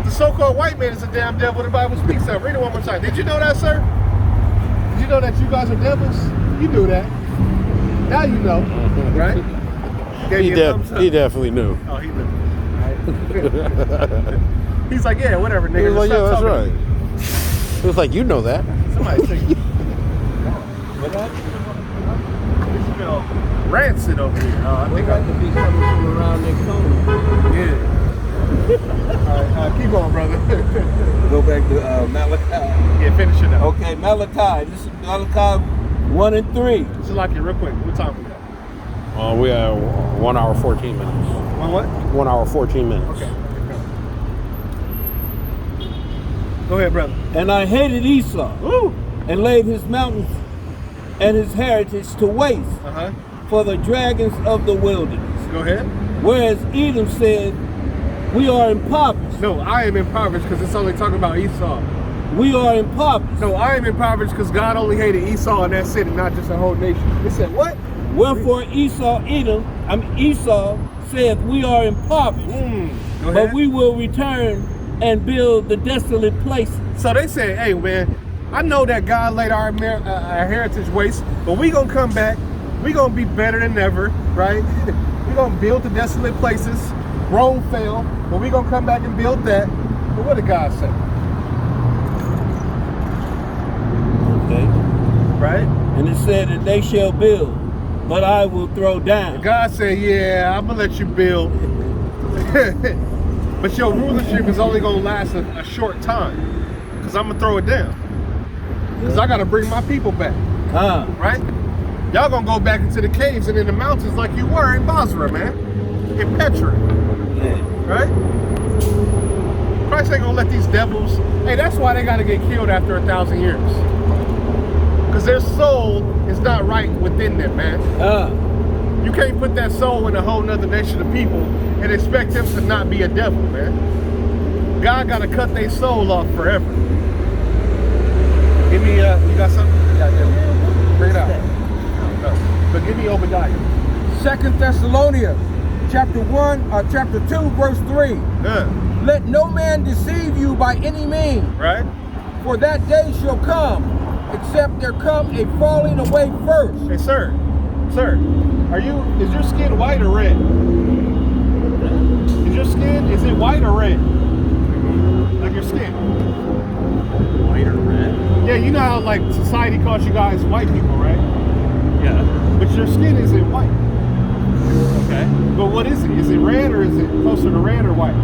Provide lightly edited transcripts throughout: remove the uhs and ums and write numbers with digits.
the so-called white man is a damn devil the Bible speaks of. Read it one more time. Did you know that, sir? Did you know that you guys are devils? You knew that. Now you know, right? He definitely knew. Oh, he knew. Right? He's like, yeah, whatever, nigga. He was like, yeah, that's right. It was like, you know that. Somebody say, what that? It smells rancid over here. I think I to be coming from around the corner. Yeah. All right, keep on, brother. Go back to Malachi. Yeah, finish it up. Okay, Malachi. This is Malachi 1 and 3. Just like it real quick. What time we got? We have 1 hour 14 minutes. One what? 1 hour 14 minutes. Okay. Go ahead, brother. And I hated Esau, Woo! and laid his mountains and his heritage to waste for the dragons of the wilderness. Go ahead. Whereas Edom said, we are impoverished. No, I am impoverished because it's only talking about Esau. We are impoverished. No, I am impoverished because God only hated Esau and that's it, and not just a whole nation. It said what? Wherefore Esau saith, we are impoverished, Go ahead. but we will return and build the desolate places. So they said, hey man, I know that God laid our heritage waste, but we gonna come back. We gonna be better than ever, right? We gonna build the desolate places. Rome fell, but we gonna come back and build that. But what did God say? Okay. Right? And it said that they shall build, but I will throw down. God said, yeah, I'm gonna let you build. But your rulership is only gonna last a short time. Because I'm gonna throw it down. Because I gotta bring my people back. Right? Y'all gonna go back into the caves and in the mountains like you were in Basra, man. In Petra. Yeah. Right? Christ ain't gonna let these devils. Hey, that's why they gotta get killed after 1,000 years. Because their soul is not right within them, man. You can't put that soul in a whole nother nation of people and expect him to not be a devil, man. God gotta cut their soul off forever. Give me, you got something? Yeah, bring it out. No. But give me Obadiah. 2 Thessalonians, chapter 2, verse 3. Let no man deceive you by any means. Right? For that day shall come, except there come a falling away first. Hey, sir, is your skin white or red? Is your skin, is it white or red? Like your skin? White or red? Yeah, you know how like society calls you guys white people, right? Yeah. But your skin isn't white. Okay. But what is it? Is it red or is it closer to red or white?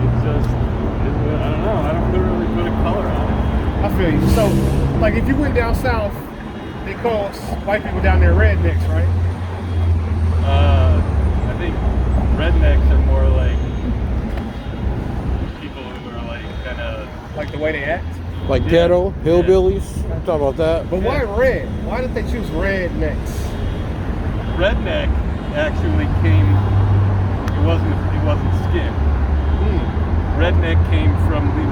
It's just, I don't know. I don't really put a color on it. I feel you. So, like if you went down south, they call white people down there rednecks, right? I think rednecks are more like people who are like kind of Like the way they act. like ghetto, hillbillies. I'm talking about that. But why red? Why did they choose rednecks? redneck actually came. It wasn't skin. Redneck came from the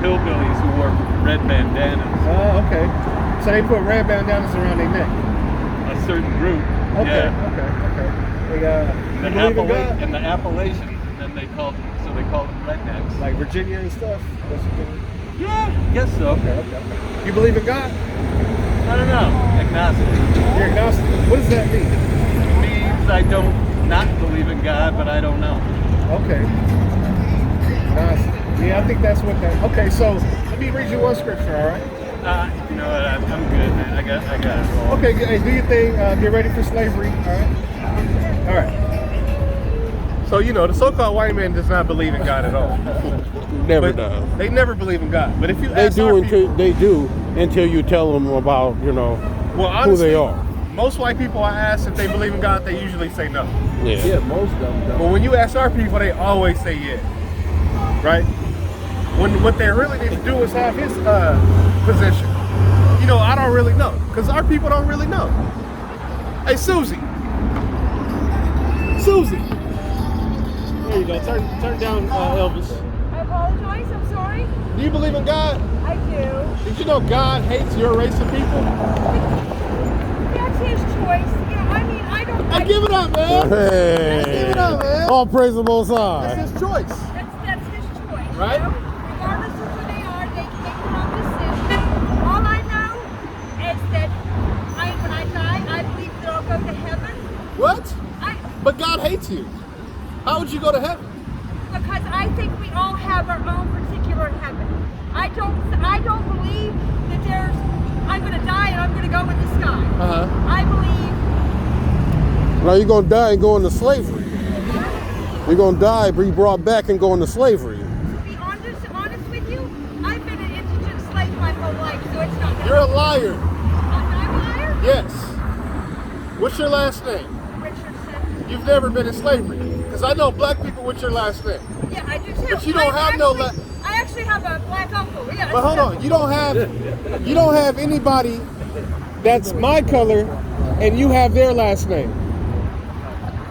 hillbillies who wore red bandanas. Oh, okay. So they put red bandanas around their neck. A certain group. Okay, Yeah. okay. They believe in God? And the Appalachians, and then they called them rednecks. Like Virginia and stuff? Yeah, I guess so. Okay. You believe in God? I don't know. Agnostic. You're agnostic. What does that mean? It means I don't not believe in God, but I don't know. Okay. Agnostic. Yeah, I think that's what that. Okay, so let me read you one scripture, all right? You know what? I'm good, man. I got it. Okay, hey, do your thing. Get ready for slavery, all right? All right. So, you know, the so-called white man does not believe in God at all. Never does. They never believe in God. But if you They ask do our until people, you tell them about, well, honestly, who they are. Most white people I ask if they believe in God, they usually say no. Yeah. Most of them don't. But when you ask our people, they always say yeah. Right? When what they really need to do is have his position. You know, I don't really know. Because our people don't really know. Hey, Susie. There you go. Turn down Elvis. I apologize, I'm sorry. Do you believe in God? I do. Did you know God hates your race of people? That's his choice. Yeah, I mean, I don't. Give it up, man. Hey. Give it up, man. All praise the Most High. That's his choice. That's Right? No, regardless of who they are, they can make their own decision. All I know is that when I die, I believe that I'll go to heaven. What? But God hates you. How would you go to heaven? Because I think we all have our own particular heaven. I don't believe that I'm going to die and I'm going to go in the sky. I believe. Now you're going to die and go into slavery. You're going to die, be brought back and go into slavery. To be honest with you, I've been an indigent slave my whole life, so it's not that. You're a liar. I'm a liar? Yes. What's your last name? Richardson. You've never been in slavery. Because I know black people with your last name. Yeah, I do too. But you don't have no I actually have a black uncle. Yeah, But hold on, you don't have anybody that's my color and you have their last name.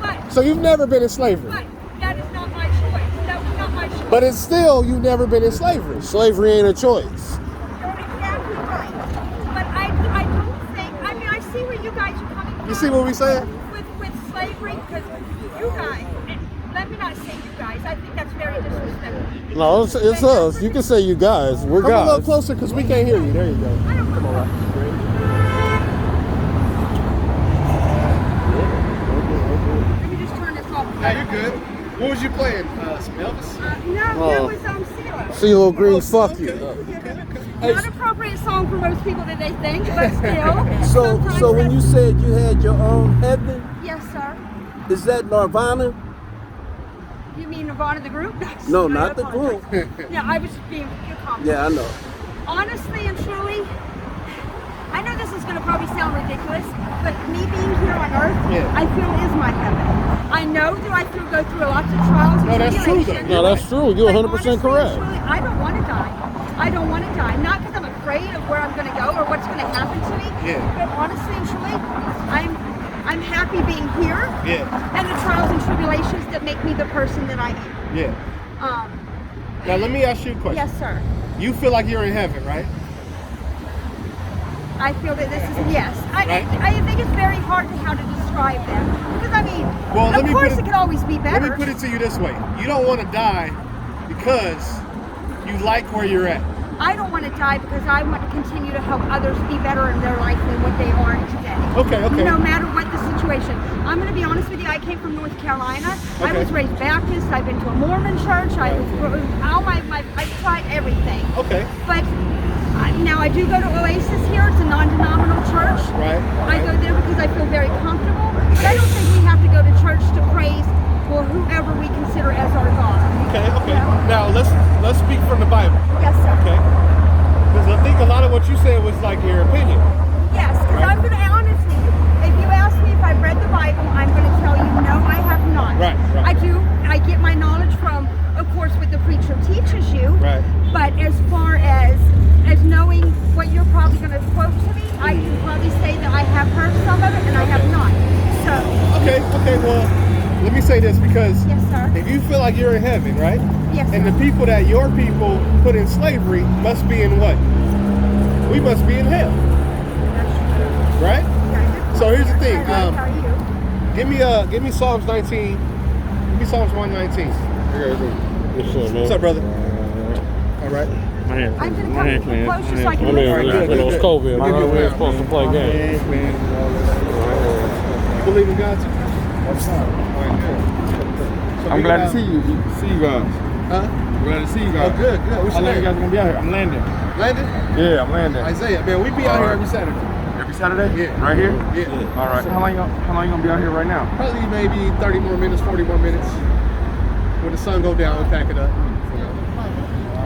But, So you've never been in slavery. but that is not my choice. That was not my choice. But it's still, you've never been in slavery. Slavery ain't a choice. You're exactly right. But I don't think, I mean, I see where you guys are coming from. You see what we saying? With slavery, because you guys, let me not say you guys, I think that's very disrespectful. No, it's us. You can say you guys. We're Come a little guys. closer because we can't hear you. There you go. I don't know. Let me just turn this off. Yeah, you're good. What was you playing? Some Elvis? No, that was CeeLo. CeeLo Green, fuck Okay. you. Not appropriate song for most people that they think, but still. So sometimes when that's- you said you had your own heaven, Yes, sir. is that Nirvana? You mean Nirvana the group? No, I not the apologize. group. Yeah, I was being calm. Yeah, I know. Honestly and truly, I know this is going to probably sound ridiculous, but me being here on earth, I feel is my heaven. I know that I go through lots of trials and No, that's true, though. tribulations. No, that's true. You're But 100% honestly and correct. truly, I don't want to die. I don't want to die. Not because I'm afraid of where I'm going to go or what's going to happen to me. Yeah. But honestly and truly, I'm happy being here. Yeah. And the trials and tribulations that make me the person that I am. Yeah. Now let me ask you a question. Yes, sir. You feel like you're in heaven, right? I feel that this is yes. Right. I think it's very hard to how to describe them because I mean, Well, let of me course put it could always be better. Let me put it to you this way. You don't want to die because you like where you're at. I don't want to die because I want to continue to help others be better in their life than what they are today. Okay, okay. No matter what the situation. I'm going to be honest with you. I came from North Carolina. I was raised Baptist. I've been to a Mormon church. I tried everything. Okay. But now I do go to Oasis here. It's a non-denominational church. Right. I go there because I feel very comfortable. But I don't think we have to go to church to praise for whoever we consider as our God. Okay, okay. Yeah. Now let's speak from the Bible. Yes, sir. Okay. Because I think a lot of what you said was like your opinion. Yes, because I'm going to honestly, if you ask me if I've read the Bible, I'm going to tell you no, I have not. Right, right. I get my knowledge from, of course, what the preacher teaches you. Right. But as far as knowing what you're probably going to quote to me, I can probably say that I have heard some of it and I have not. So. Okay, well, let me say this because Yes, sir. if you feel like you're in heaven, right? Yes, And sir. the people that your people put in slavery must be in what? We must be in hell, right? So here's the thing. How are you? Give me Psalms 19. Give me Psalms 119. What's up, man? What's up, brother? All right. I'm going to come closer so I can I mean, listen. good, it good, was good. COVID. We'll give you We a ain't supposed to play games. You believe in God too? I'm glad to see you. See you guys. Huh? I'm glad to see you Oh, guys. good. What's How your long you name? guys gonna be out here? I'm landing. Landon? Yeah, I'm landing. Isaiah. Man, we be out here every Saturday. Every Saturday? Yeah. Right here? Yeah. All right. How long you gonna be out here right now? Probably maybe 30 more minutes, 40 more minutes. When the sun go down, we pack it up.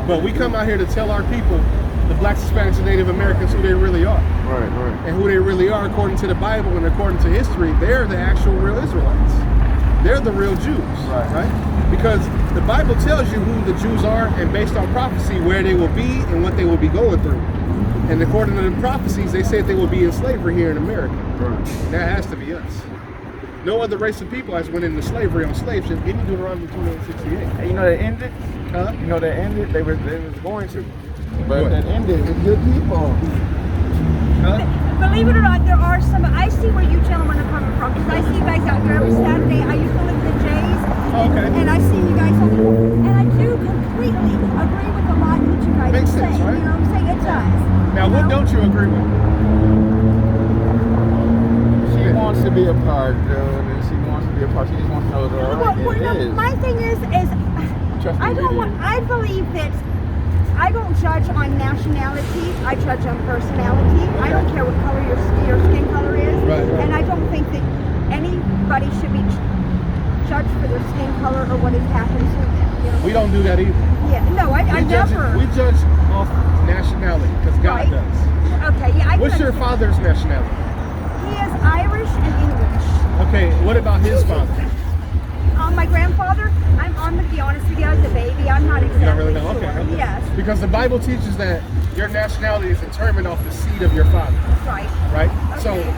But we come out here to tell our people, the blacks, Hispanics, and Native Americans, who they really are. Right. And who they really are according to the Bible and according to history. They're the actual real Israelites. They're the real Jews, right? Because the Bible tells you who the Jews are, and based on prophecy, where they will be and what they will be going through. And according to the prophecies, they said they will be in slavery here in America. Right. That has to be us. No other race of people has went into slavery on slave ships. Give me Deuteronomy 268. Hey, you know that ended? Huh? You know that ended? They was going to. But What? that ended with good people. Huh? Believe it or not, there are some. I see where you gentlemen are coming from because I see you guys out there every Saturday. I used to live in the Jays, Okay. and I see you guys on the, and I do completely agree with a lot that you guys Makes are sense, saying. right? You know what I'm saying? It does. Now, what don't you agree with? She wants to be a part, dude, and she wants to be a part. She just wants to know it's all right. Well, It no, is. my thing is Trust me, I don't it want. is. I believe that I don't judge on nationality. I judge on personality. I don't care what color your skin color is, Right, right. and I don't think that anybody should be judged for their skin color or what has happened to them. You know? We don't do that either. Yeah, no, I never. We judge off nationality because God Right. does. Okay, yeah, I What's can your understand. father's nationality? He is Irish and English. Okay, what about his father? My grandfather, I'm to be honest with you, as a baby, I'm not exactly You don't really know? sure. Okay, okay. Yes, Because the Bible teaches that your nationality is determined off the seed of your father, right. right? So Okay.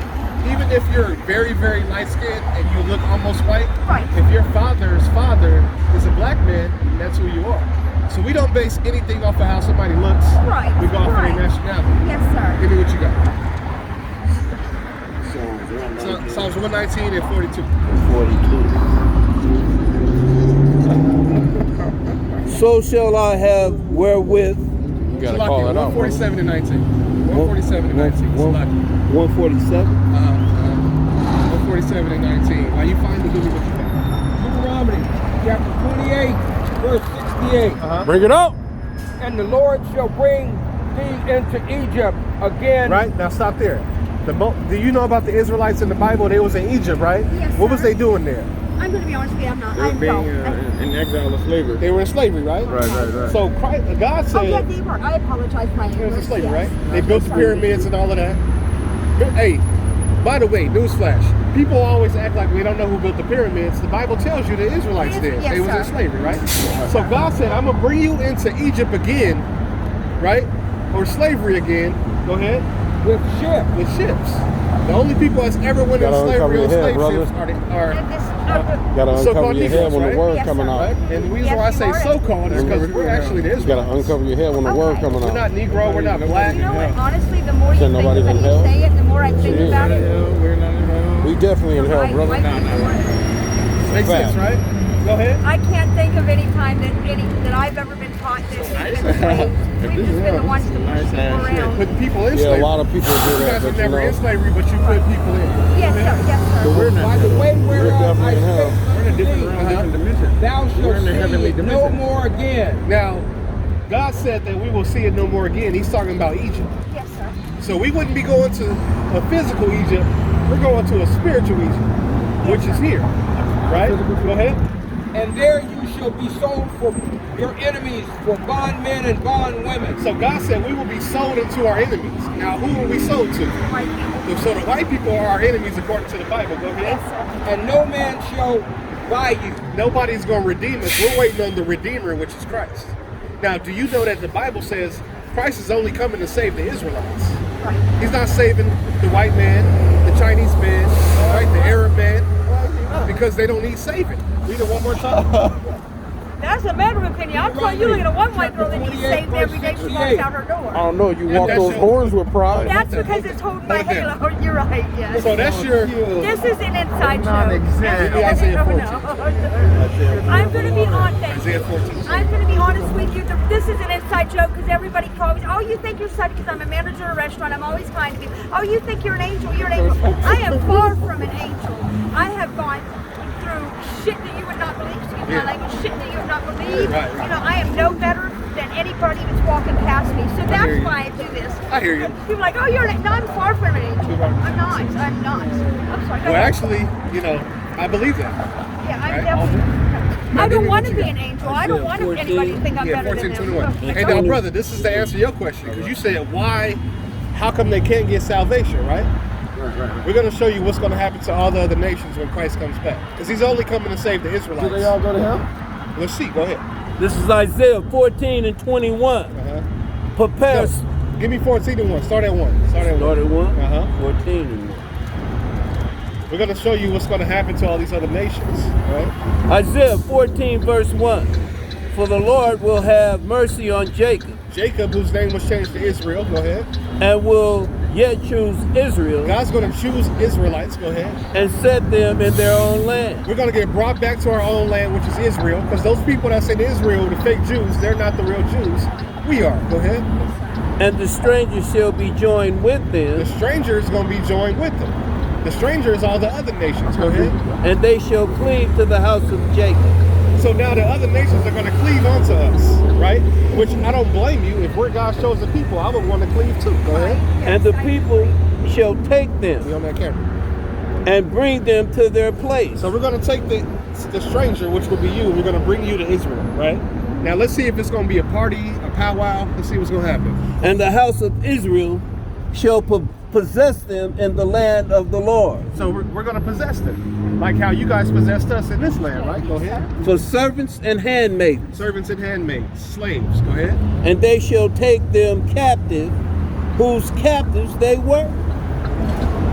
even if you're very, very light-skinned and you look almost white, Right. if your father's father is a black man, that's who you are. So we don't base anything off of how somebody looks. Right, We go off of right. their nationality. Yes, sir. Give me what you got. Psalms 119 and 42. 42. So shall I have wherewith. You gotta call it out. 147 and 19. 147 and 19. Salaki. 147. 147 and 19. While you find it, give me what you got. Deuteronomy chapter 28, verse 68. Bring it up. And the Lord shall bring thee into Egypt again. Right? Now stop there. Do you know about the Israelites in the Bible? They was in Egypt, right? Yes, What was sir. they doing there? I'm going to be honest with you, I'm not. They're I'm being in exile or slavery. They were in slavery, right? Right. So God Oh, said yeah, they were. I apologize for my it was in English, slavery, yes. right? They built the pyramids and all of that. Hey, by the way, newsflash. People always act like we don't know who built the pyramids. The Bible tells you the Israelites Yes, did. yes, They was in sir. slavery, right? So God said, I'm going to bring you into Egypt again, right? Or slavery again. Go ahead. With ships. With ships. The only people that's ever went in Gotta uncover slavery on your head, slave brother. ships are Gotta uncover so-called your head Negroes, when right? the word Yes, coming sir. out. right? And the reason Yes, why I you say are. so-called is because we're actually the You gotta Israelites. uncover your head when the word Okay. coming We're out. not Negro, we're not black. You know what? Honestly, the more you Said think nobody's about in it, hell? you say it, the more I think Shit. about it. We're not in hell. We definitely in hell, Right, brother. right, right. Makes sense, Fact. right? Go ahead. I can't think of any time that I've ever been taught that we've been slaves. We've just been the ones to push people around. Put people in Yeah, slavery. a lot of people do You that, guys but were you never in know, slavery, but you put people in. Yes, sir. Yes, sir. By the way we're whereof I definitely in hell. spake We're in a unto different thee, realm, different dimension. thou We're shalt in the heavenly see it no dimension. more again. Now, God said that we will see it no more again. He's talking about Egypt. Yes, sir. So we wouldn't be going to a physical Egypt. We're going to a spiritual Egypt, which is here. Right? Go ahead. And there you shall be sold for your enemies, for bondmen and bondwomen. So God said we will be sold into our enemies. Now, who will we sold to? White people. So the white people are our enemies according to the Bible. Go ahead. Yes, sir. And no man shall buy you. Nobody's going to redeem us. We're waiting on the Redeemer, which is Christ. Now, do you know that the Bible says Christ is only coming to save the Israelites? Right. He's not saving the white man, the Chinese man, right, the Arab man, because they don't need saving. Read it one more time. That's a matter of opinion. I'm telling you, look at one white girl that needs saved every day she walks out her I door. don't know, you And walk that's those your- horns with pride. That's because it's holding my Hold it halo. You're right, yes. So that's your. This is an inside joke. Non-exempt. Yeah, Isaiah 14. I'm going to be honest. Isaiah 14. I'm going to be honest with you. This is an inside joke because everybody calls. Oh, you think you're such? Because I'm a manager at a restaurant. I'm always kind to people. Oh, you think you're an angel? You're an angel. I am far from an angel. I have gone through shit that you would not believe. Excuse my language. Shit that you would not believe. Right. You know, I am no better than anybody that's walking past me. So that's you. why I do this. I hear you. People are like, oh, you're an angel. No, I'm far from an angel. I'm not. I'm not. I'm sorry. Go Well, ahead. actually, you know, I believe that. Yeah, I'm Right. definitely. I give don't me want what to you be got. an angel. I don't want anybody to think I'm Yeah, better 14, than 21. them. Hey, now, brother, this is to answer your question because you said why, how come they can't get salvation, right? Right. We're going to show you what's going to happen to all the other nations when Christ comes back because he's only coming to save the Israelites. Do they all go to hell? Let's see. Go ahead. This is Isaiah 14 and 21. Prepare. No, give me 14 and 1. Start at 1. Start at 1. Start at 1? Uh-huh. 14 and 1. We're going to show you what's going to happen to all these other nations, right? Isaiah 14 verse 1. For the Lord will have mercy on Jacob Jacob, whose name was changed to Israel. Go ahead. and will yet choose Israel God's going to choose Israelites. Go ahead. and set them in their own land. We're going to get brought back to our own land, which is Israel, because those people that say Israel, the fake Jews, they're not the real Jews. We are. Go ahead. And the stranger shall be joined with them, The stranger is going to be joined with them. The stranger is all the other nations. Go ahead. and they shall cleave to the house of Jacob. So now the other nations are going to cleave onto us, right? Which I don't blame you. If we're God's chosen people, I would want to cleave too. Go ahead. And the people shall take Be them on that camera. and bring them to their place. So we're going to take the stranger, which will be you, and we're going to bring you to Israel, right? Now let's see if it's going to be a party, a powwow. Let's see what's going to happen. And the house of Israel shall possess them in the land of the Lord. So we're going to possess them, like how you guys possessed us in this land, right? Go ahead. For servants and handmaidens. Servants and handmaids, slaves. Go ahead. And they shall take them captive, whose captives they were.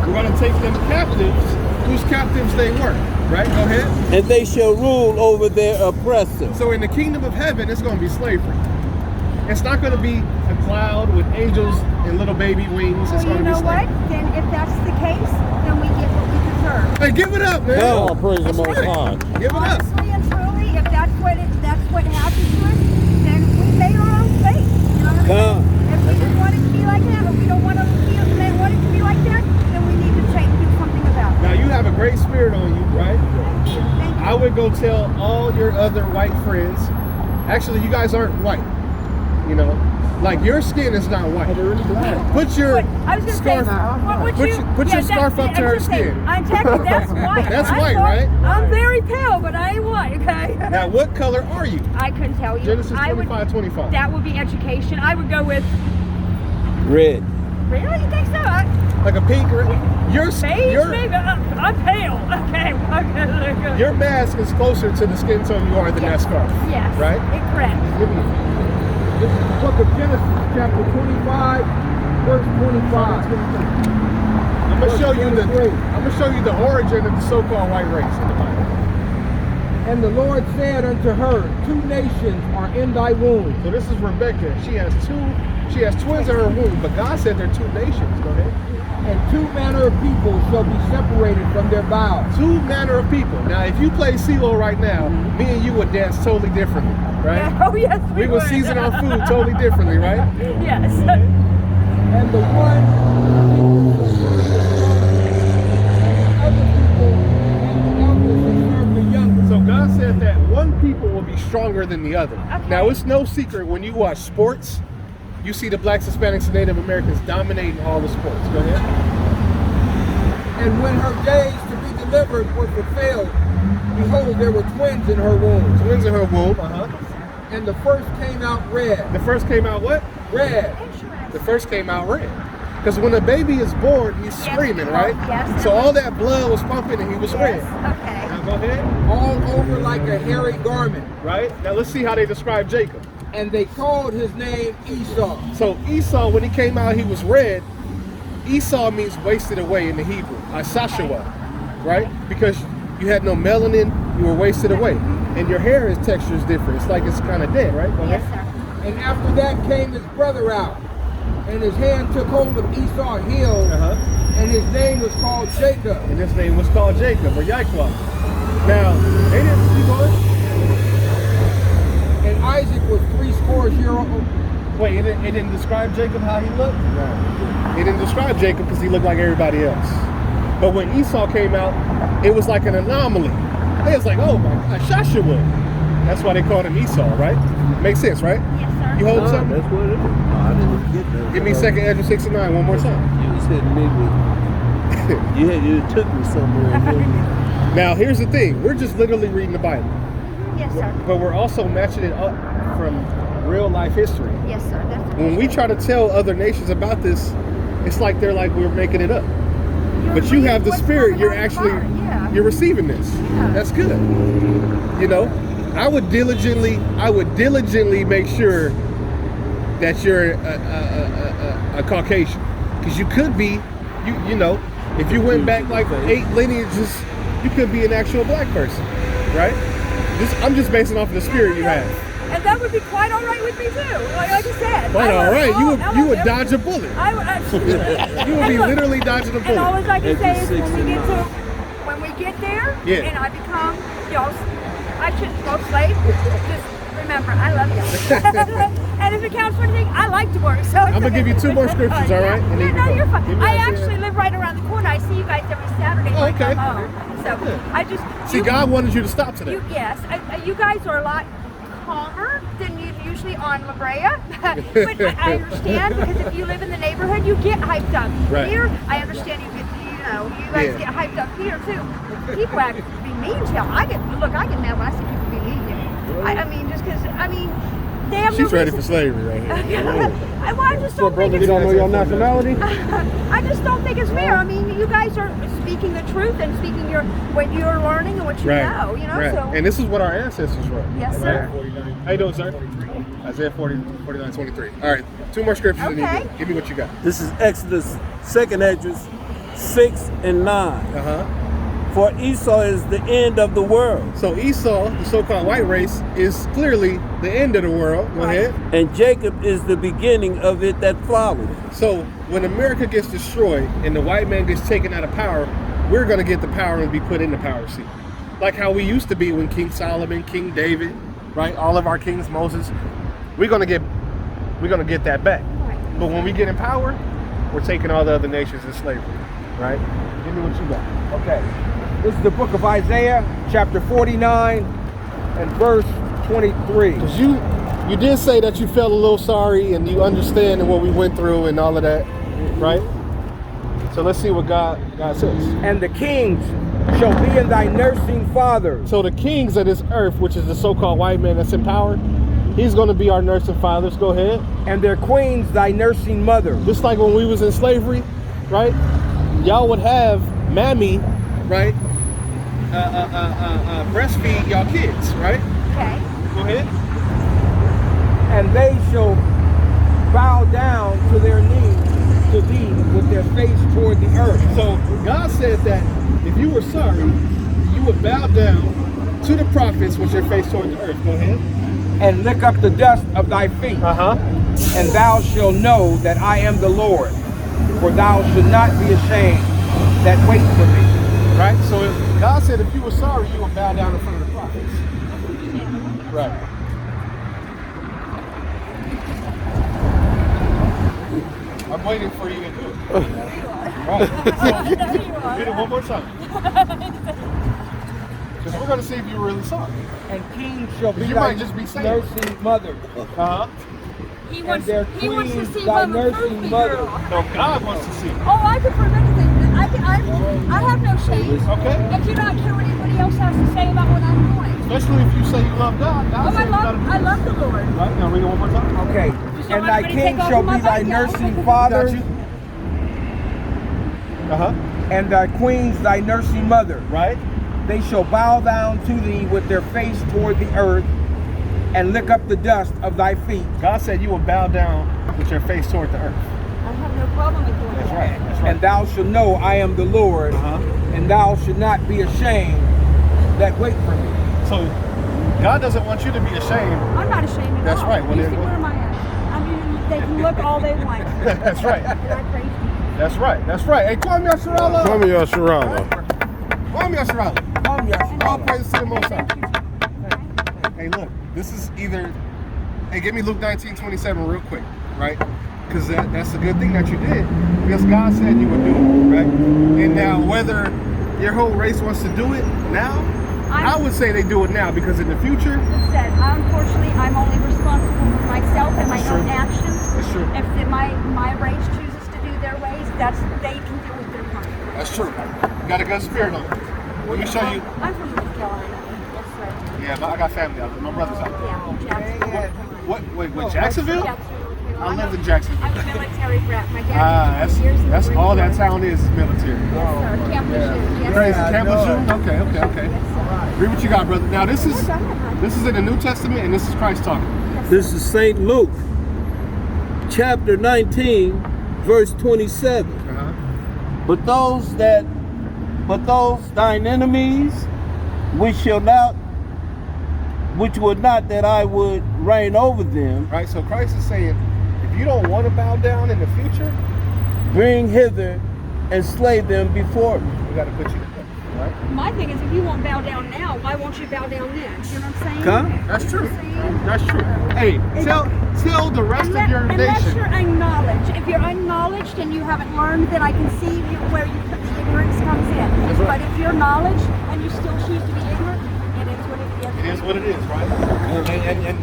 We're going to take them captives, whose captives they were, right? Go ahead. And they shall rule over their oppressors. So in the kingdom of heaven, it's going to be slavery. It's not going to be a cloud with angels and little baby wings. It's Well, going you to be know what? slavery. Then if that's the case, then we get what we deserve. Hey, give it up, man. Oh, praise the That's Most right. High. Give it up. Honestly and truly, if that's what happens to us, then we made our own fate. You know what I'm Come. saying? If we didn't want it to be like that, or we don't want it to be like that, then we need to do something about it. Now you have a great spirit on you, right? Thank you. Thank you. I would go tell all your other white friends. Actually, you guys aren't white. You know, like your skin is not white. Put your I was gonna scarf. say, what would put you? your, put your scarf up to her skin. I'm technically that's white. That's I'm white, white, right? I'm very pale, but I ain't white. Okay. Now, what color are you? I couldn't tell you. Genesis I 25:25. That would be education. I would go with. Red. Really? You think so? Like a pink. Your Beige, maybe. I'm pale. Okay. your mask is closer to the skin tone you are than that scarf. Yes. Right? Correct. Give me. This is the book of Genesis, chapter 25, verse 25. I'm gonna show you the origin of the so-called white race in the Bible. And the Lord said unto her, 2 nations are in thy womb. So this is Rebecca. She has twins in her womb, but God said they're 2 nations. Go ahead. And 2 manner of people shall be separated from their vows. 2 manner of people. Now, if you play CeeLo right now, me and you would dance totally differently, right? Yeah. Oh yes. We would season our food totally differently, right? Yes. And the one other people and the elders shall serve the younger. So God said that one people will be stronger than the other. Okay. Now, it's no secret when you watch sports, you see the blacks, Hispanics, and Native Americans dominating all the sports. Go ahead. And when her days to be delivered were fulfilled, behold, there were twins in her womb. Twins in her womb. And the first came out red. The first came out what? Red. The first came out red. Because when a baby is born, he's screaming, right? Yes. So all that blood was pumping and he was red. Okay. Now go ahead. All over like a hairy garment. Right? Now let's see how they describe Jacob. And they called his name Esau. So Esau, when he came out, he was red. Esau means wasted away in the Hebrew. Asashua, right? Because you had no melanin, you were wasted away. And your hair is texture is different. It's like it's kind of dead, right? Go Yes, ahead. sir. And after that came his brother out. And his hand took hold of Esau's heel. And his name was called Jacob. And his name was called Jacob or Yaakov. Now, they didn't keep on. And Isaac was 80 years old. Wait, it didn't describe Jacob how he looked? No. It didn't describe Jacob because he looked like everybody else. But when Esau came out, it was like an anomaly. They was like, oh my God, Joshua. That's why they called him Esau, right? Makes sense, right? Yes, sir. You hold something? That's what it is. No, I didn't get that. Give me 2nd Ezra 6 and 9 one more time. You was hitting me with. You took me somewhere. Now, here's the thing. We're just literally reading the Bible. Yes, sir. But we're also matching it up from real life history. Yes, sir. That's When we try to tell other nations about this, it's like they're like we're making it up. But you have the spirit, you're actually, you're receiving this. That's good. You know, I would diligently make sure that you're a Caucasian. Because you could be, you know, if you went back like 8 lineages, you could be an actual black person, right? I'm just basing off of the spirit you have. And that would be quite all right with me too. Like I said. Quite all right. You would dodge a bullet. You would be literally dodging a bullet. And all I can say is when we get there, Yeah. and I become, I shouldn't go slave. Just remember, I love you. And if it counts for anything, I like to work. So I'm gonna give you 2 more scriptures, all right? And Yeah, then no, you you're go. fine. Give me I that actually live right around the corner. I see you guys every Saturday when I Okay. come home. So I just See, God wanted you to stop today. Yes, you guys are a lot calmer than you usually on La Brea. But I understand because if you live in the neighborhood, you get hyped up. Right. Here, I understand you guys get hyped up here too. People act be mean to you. I get mad when I see people be mean to me. I mean, just because they have She's no ready reason. for slavery right here. I just don't think You it's don't know your nationality? I just don't think it's fair. I mean, you guys are speaking the truth and speaking what you're learning and what you know. Right. So And this is what our ancestors wrote. yes, sir. How you doing, sir? Isaiah 49:23. All right, 2 more scriptures. And Okay. you give me what you got. This is Exodus, 2nd Exodus 6 and 9. For Esau is the end of the world, So Esau, the so-called white race, is clearly the end of the world. Go ahead. and Jacob is the beginning of it that followed. So when America gets destroyed and the white man gets taken out of power, we're going to get the power and be put in the power seat. Like how we used to be when King Solomon, King David, right? All of our kings, Moses, we're going to get that back. But when we get in power, we're taking all the other nations in slavery, right? Give me what you got. Okay. This is the book of Isaiah, chapter 49 and verse 23. Because you did say that you felt a little sorry and you understand what we went through and all of that, right? So let's see what God says. And the kings shall be in thy nursing fathers. So the kings of this earth, which is the so-called white man that's in power, he's going to be our nursing fathers. Go ahead. And their queens thy nursing mothers. Just like when we was in slavery, right? Y'all would have mammy, right? Breastfeed y'all kids, right? Okay. Go ahead. And they shall bow down to their knees to thee with their face toward the earth. So God said that if you were sorry, you would bow down to the prophets with your face toward the earth. Go ahead. And lick up the dust of thy feet. And thou shalt know that I am the Lord. For thou should not be ashamed that wait for me. Right? So God said if you were sorry, you would bow down in front of the prophets. Right. I'm waiting for you to do it. Right. So, hit it one more time. Because we're going to see if you're really sorry. And kings shall be You thy might just be saying. nursing mothers. He And wants their to queens see thy Mama nursing Proof mother. girl. No, God wants to see. Oh, I can prove anything. I have no shame. Okay. And do not care what anybody else has to say about what I'm doing. Especially if you say you love God. God Oh, said you gotta do I this. love the Lord. Right? Now read it one more time. Okay. Just And don't thy let anybody king take shall over my be thy bike, nursing y'all. fathers. Got you. And thy queens thy nursing mother. Right? They shall bow down to thee with their face toward the earth and lick up the dust of thy feet. God said you will bow down with your face toward the earth. I have no problem with doing That's that. right. That's right. And thou shalt know I am the Lord, and thou should not be ashamed that wait for me. So God doesn't want you to be ashamed. I'm not ashamed at That's all. right. Well, You then see what- where am I at? I mean, they can look all they want. That's right. And I praise you. That's right. That's right. Hey, Kwame Yasharala. Tell me your Sharala. Kwame Yasharala. Come, yes. All praise to the Most High. Hey, look. This is either. Hey, give me Luke 19:27 real quick, right? Because that's a good thing that you did. Because God said you would do it, right? And now, whether your whole race wants to do it now, I would say they do it now because in the future, Said, unfortunately, I'm only responsible for myself and my That's own true. actions. That's true. If my race chooses to do their ways, they can deal with their consequences. that's true. You got a good spirit on it. Let me show you. I'm from North Carolina. Yes, sir. Yeah, but I got family out there. My brother's out there. Yeah, Jacksonville. What, Jacksonville? Jacksonville, North I Carolina. lived in Jacksonville. I'm a military brat. My dad did 20 years in the That's Marine all that Corps. town is military. Yes, sir. Camp Lejeune. Yes, Crazy. sir. Camp Lejeune? Okay. Yes, sir. Read what you got, brother. Now this is in the New Testament and this is Christ talking. This is St. Luke, chapter 19, verse 27. But those thine enemies, which shall not which would not that I would reign over them, Right? So Christ is saying, if you don't want to bow down in the future, bring hither and slay them before me. we got to put you to death. Right? My thing is, if you won't bow down now, why won't you bow down then? You know what I'm saying? Come. That's true. That's true. Hey, tell the rest of your Unless nation. you're acknowledged. If you're acknowledged and you haven't learned, then I can see where the ignorance comes in. That's right. But if you're knowledge and you still choose to be ignorant, it is what it is. It is what it is, right? And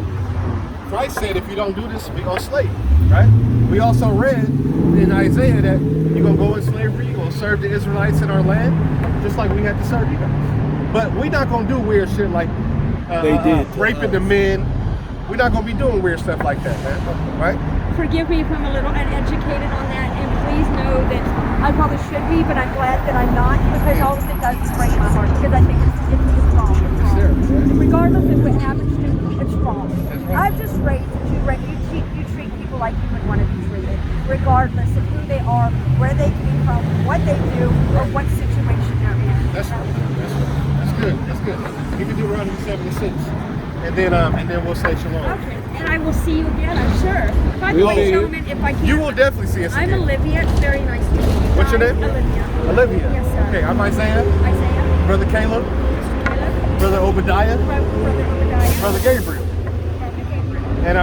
Christ said, if you don't do this, we're going to slay you, right? We also read in Isaiah that you're going to go in slavery, you're going to serve the Israelites in our land, just like we had to serve you guys. But we're not going to do weird shit like They did to raping the men. We're not going to be doing weird stuff like that, man, right? Forgive me if I'm a little uneducated on that, and please know that I probably should be, but I'm glad that I'm not, because all of it does is break my heart, because I think it's wrong. It's wrong. Regardless of what happens to me, it's wrong. I've just raised you treat people like you would want to be treated, regardless of who they are, where they came from, what they do, or what situation they're in. That's good. That's good. You can do Deuteronomy 76. And then we'll say shalom. Okay, and I will see you again, I'm sure. By the way, gentlemen, if I can, You will definitely see us I'm again. Olivia. It's very nice to meet you. What's your guys. name? Olivia. Olivia. Yes, sir. Okay, I'm Isaiah. Isaiah. Brother Caleb. Caleb. Brother Obadiah. Brother Obadiah. Brother Gabriel. Brother Gabriel. And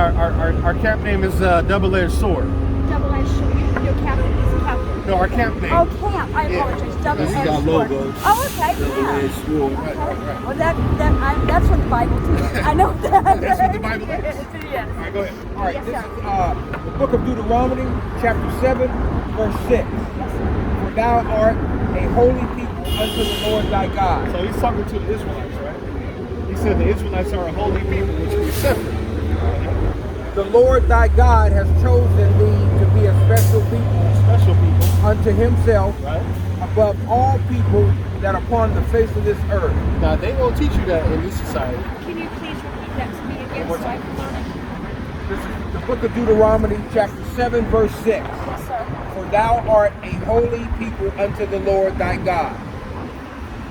our camp name is Double-Edged Sword. Double-edged sword. Your captain is a captain. No, our camp name. Oh, camp. I Yeah. apologize. Double-edged We got sword. logos. Oh, okay. Double-edged Yeah. sword. Right. Well, that's from the Bible too. I know that. That's what the Bible is. Yes. All right, go ahead. All right, Yes, this sir. is the book of Deuteronomy, chapter 7, verse 6. Yes, sir. For thou art a holy people unto the Lord thy God. So he's talking to the Israelites, right? He said the Israelites are a holy people, which we separate. The Lord thy God has chosen thee to be a special people Special people, unto himself right? above all people that are upon the face of this earth. Now, they won't teach you that in this society. Can you please repeat that to me again so I can learn it? This is the book of Deuteronomy, chapter 7, verse 6. Yes, sir. For thou art a holy people unto the Lord thy God.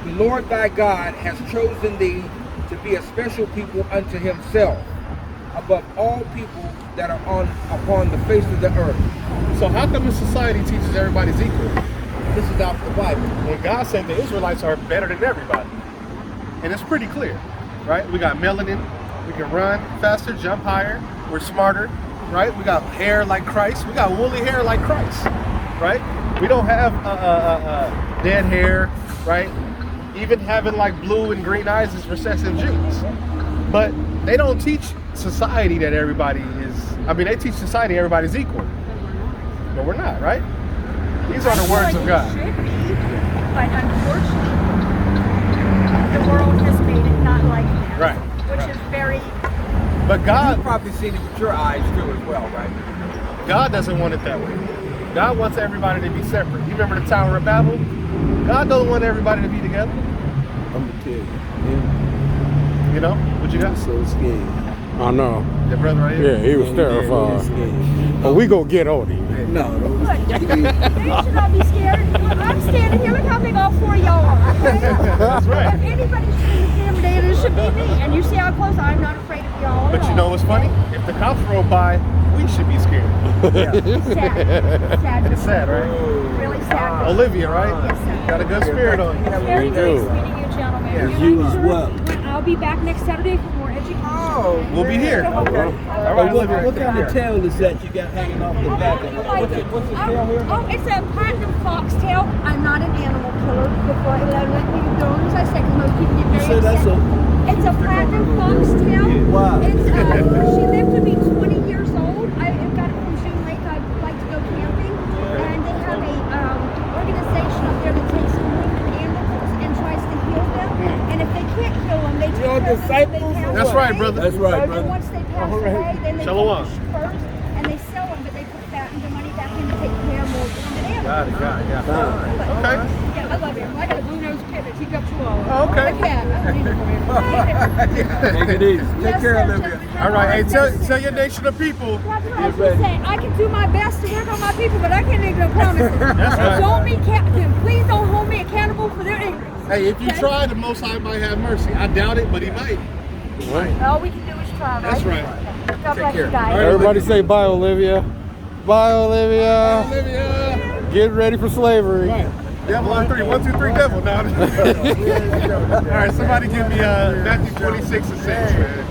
The Lord thy God has chosen thee to be a special people unto himself, above all people that are upon the face of the earth. So how come the society teaches everybody's equal? This is out of the Bible. When God said the Israelites are better than everybody. And it's pretty clear, right? We got melanin, we can run faster, jump higher, we're smarter, right? We got hair like Christ, we got woolly hair like Christ, right? We don't have dead hair, right? Even having like blue and green eyes is recessive genes. But they don't teach society that everybody is, they teach society everybody's equal. But we're not, right? These are the words of God. It should be, but unfortunately, the world has made it not like that. Right. Which is very. But You've God probably seen it with your eyes too as well, right? God doesn't want it that way. God wants everybody to be separate. You remember the Tower of Babel? God don't want everybody to be together. I'm gonna tell you. Yeah, You know? What you got? so scared. I know. Your brother right here? Yeah, he was terrified. But we gonna get on him. No, Look, they should not be scared. I'm standing here. Look how big all four of y'all are. Okay? That's right. If anybody's intimidated, it should be me. And you see how close I'm not afraid of y'all. But you know what's funny? If the cops roll by, we should be scared. It's sad. Sad. It's sad, right? Really sad. Olivia, right? Yes, sir. Got a good spirit on you. Very You nice do. meeting you, gentlemen. Yeah, And you I'm as sure well. I'll be back next Saturday for more education. We'll be here. All But right, what Olivia. kind of tail is that you got hanging off the back of it? What's the tail here? Oh, it's a platinum foxtail. I'm not an animal killer. Before I let you go, as I said, 'cause most people get very So that's upset. It's a platinum foxtail. Wow. It's she lived to be 20 years old. I got it from June Lake. I like to go camping, and they have a organization up there that takes wounded animals and tries to heal them. And if they can't heal them, they take Your care of them until they disciples? pass That's right, away. brother. That's right, And brother. once they pass away, then they Shalom. take the first and they sell them, but they put that and the money back in to take care of more wounded animals. Got it, But- Okay. Yeah, I love him. I got a blue nose pivot. He got you all. Oh, okay. I can. I don't need it for him. Take it easy. Take care, Olivia. All right. Hey, tell your nation of people. That's what I was gonna say. I can do my best to work on my people, but I can't make no promises. right. Don't be please don't hold me accountable for their ignorance. Hey, if you Okay? try, the Most High might have mercy. I doubt it, but He might. All we can do is try, right? That's right. Okay. God bless you guys. Everybody say bye, Olivia. Bye, Olivia. Olivia. Get ready for slavery. Right. Devil on 3. 1, 2, 3, devil. Now. All right, somebody give me Matthew 26 and 6, man.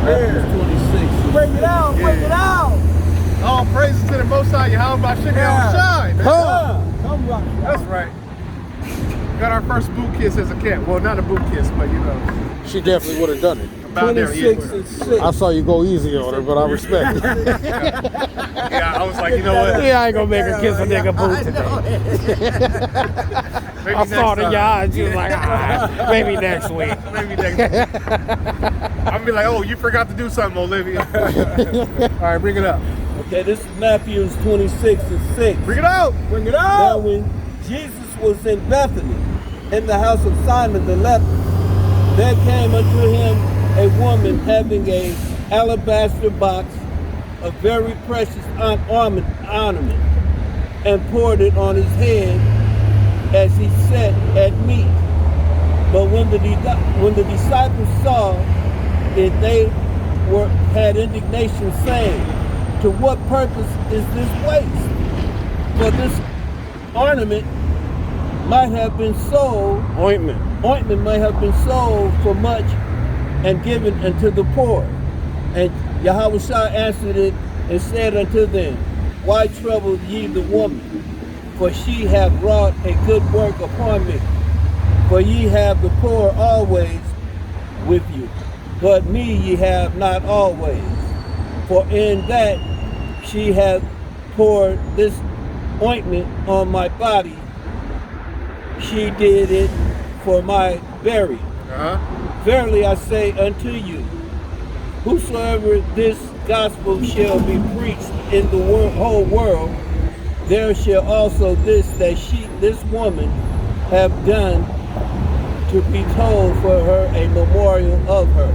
Matthew 26. Bring it out, bring it out. All praises to the Most High, Yahweh Shimmy Shine. Come rock. That's right. Got our first boot kiss as a cat. Well, not a boot kiss, but you know. She definitely would have done it. About there, 26 and 6. I saw you go easy on her, but I respect it. Yeah, I was like, you know what? Yeah, I ain't gonna make her kiss a nigga boot today. Maybe I saw it in your eyes. She was like, maybe next week. Maybe next week. I'm gonna be like, oh, you forgot to do something, Olivia. All right, bring it up. Okay, this is Matthew 26 and 6. Bring it out. Bring it Now out. when Jesus was in Bethany, in the house of Simon the leper, there came unto him a woman having a alabaster box of very precious ornament, and poured it on his head as he sat at meat. But when the disciples saw it, they had indignation, saying, to what purpose is this waste? For this ornament might have been sold, ointment might have been sold for much and given unto the poor. And Yahushua answered it and said unto them, why trouble ye the woman? For she hath wrought a good work upon me. For ye have the poor always with you, but me ye have not always. For in that she hath poured this ointment on my body, she did it for my burial. Verily I say unto you, whosoever this gospel shall be preached in the whole world, there shall also this woman have done to be told for her a memorial of her.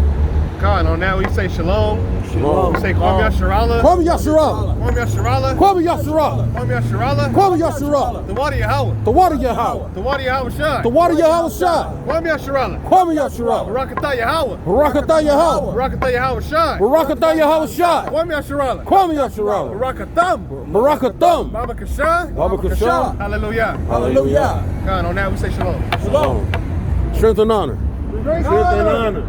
God, on that we say shalom. Shalom. We say Kwam Yasharallah. Kwame Yasharallah. Kwam Yasharallah. Kwame Yasharallah. Kwam Yasharallah. Kwame Yasharallah. The water Yahweh. The water Yahweh. The water Yahweh Shai. The water Yahweh Shai. Kwam Yasharallah. Kwame Yasharallah. Barakatah Yahweh. Barakatah Yahweh. Barakatah Yahweh Shai. Barakatah Yahweh Shai. Kwam Yasharallah. Kwame Yasharallah. Barakatam. Barakatam. Baba Kashan. Baba Kashan. Hallelujah. Hallelujah. God, on that we say shalom. Shalom. Strength and honor. Strength and honor.